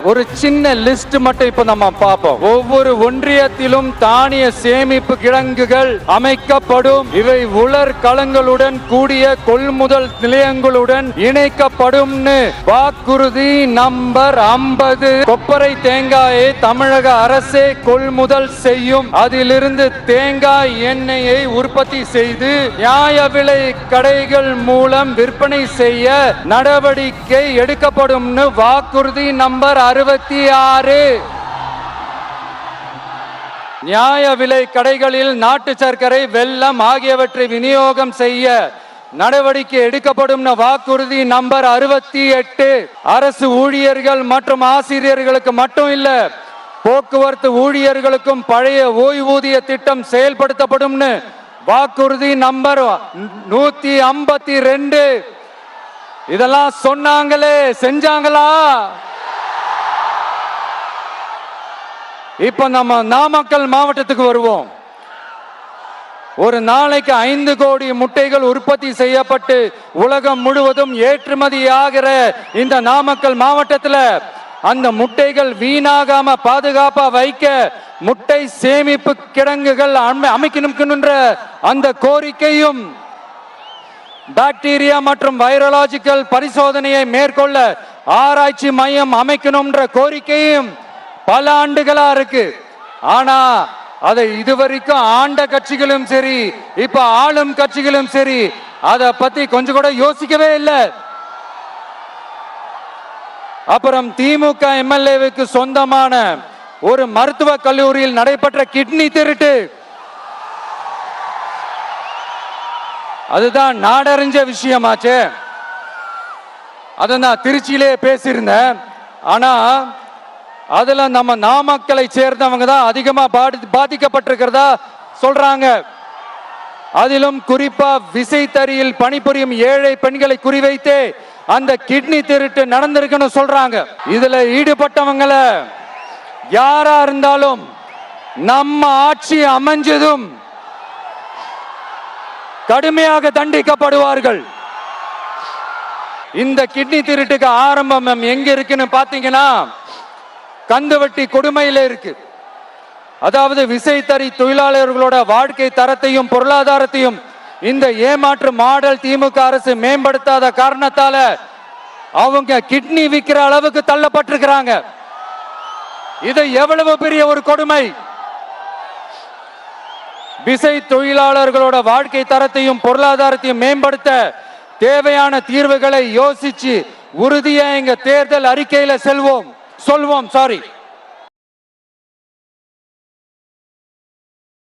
ஒரு சின்ன லிஸ்ட் மட்டும் இப்ப நம்ம பார்ப்போம். ஒவ்வொரு ஒன்றியத்திலும் தானிய சேமிப்பு கிடங்குகள் அமைக்கப்படும். இவை உலர் களங்களுடன் கூடிய கொள்முதல் நிலையங்களுடன் இணைக்கப்படும். வாக்குறுதி நம்பர் 50. கொப்பரை தேங்காயை தமிழக அரசே கொள்முதல் செய்யும். அதிலிருந்து தேங்காய் எண்ணெயை உற்பத்தி செய்து நியாய விலை கடைகள் மூலம் விற்பனை செய்ய நடவடிக்கை எடுக்கப்படும். வாக்குறுதி நம்பர் 66. நியாய விலை கடைகளில் நாட்டு சர்க்கரை, வெல்லம் ஆகியவற்றை விநியோகம் செய்ய நடவடிக்கை எடுக்கப்படும். வாக்குறுதி நம்பர் 68. அரசு ஊழியர்கள் மற்றும் ஆசிரியர்களுக்கு மட்டும் இல்ல, போக்குவரத்து ஊழியர்களுக்கும் பழைய ஓய்வூதிய திட்டம் செயல்படுத்தப்படும். வாக்குறுதி நம்பர் 152. இதெல்லாம் சொன்னாங்களே, செஞ்சாங்களா? இப்ப நம்ம நாமக்கல் மாவட்டத்துக்கு வருவோம். ஒரு நாளைக்கு 5 கோடி முட்டைகள் உற்பத்தி செய்யப்பட்டு உலகம் முழுவதும் ஏற்றுமதி ஆகிற இந்த நாமக்கல் மாவட்டத்தில் அந்த முட்டைகள் வீணாகாம பாதுகாப்பா வைக்க முட்டை சேமிப்பு கிடங்குகள் அமைக்கணும்ன்ற அந்த கோரிக்கையும், பாக்டீரியா மற்றும் வைரலாஜிக்கல் பரிசோதனையை மேற்கொள்ள ஆராய்ச்சி மையம் அமைக்கணும்ன்ற கோரிக்கையும் பல ஆண்டுகளா இருக்கு. ஆனா அதை இதுவரைக்கும் ஆண்ட கட்சிகளும் சரி, இப்ப ஆளும் கட்சிகளும் சரி, அத பத்தி கொஞ்சம் கூட யோசிக்கவே இல்லை. அப்புறம் திமுக எம்எல்ஏவுக்கு சொந்தமான ஒரு மருத்துவ கல்லூரியில் நடைபெற்ற கிட்னி திருட்டு, அதுதான் நாடறிஞ்ச விஷயமாச்சு. அத நான் திருச்சியிலே பேசியிருந்தேன். ஆனா அதுல நம்ம நாமக்கலை சேர்ந்தவங்க தான் அதிகமா பாதிக்கப்பட்டிருக்கிறதா சொல்றாங்க. அதிலும் குறிப்பா விசைத்தறியில் பணிபுரியும் ஏழை பெண்களை குறிவைத்து அந்த கிட்னி திருட்டு நடந்திருக்குன்னு சொல்றாங்க. இதுல ஈடுபட்டவங்கள யாரா இருந்தாலும் நம்ம ஆட்சி அமைஞ்சதும் கடுமையாக தண்டிக்கப்படுவார்கள். இந்த கிட்னி திருட்டுக்கு ஆரம்பம் எங்க இருக்குன்னு பாத்தீங்கன்னா, கந்துவட்டி கொடுமையில இருக்கு. அதாவது விசைத்தறி தொழிலாளர்களோட வாழ்க்கை தரத்தையும் பொருளாதாரத்தையும் இந்த ஏமாற்று மாடல் திமுக அரசு மேம்படுத்தாத காரணத்தால அவங்க கிட்னி விற்கிற அளவுக்கு தள்ளப்பட்டிருக்கிறாங்க. இது எவ்வளவு பெரிய ஒரு கொடுமை! விசை தொழிலாளர்களோட வாழ்க்கை தரத்தையும் பொருளாதாரத்தையும் மேம்படுத்த தேவையான தீர்வுகளை யோசிச்சு உறுதியா எங்க தேர்தல் அறிக்கையில சொல்வோம்.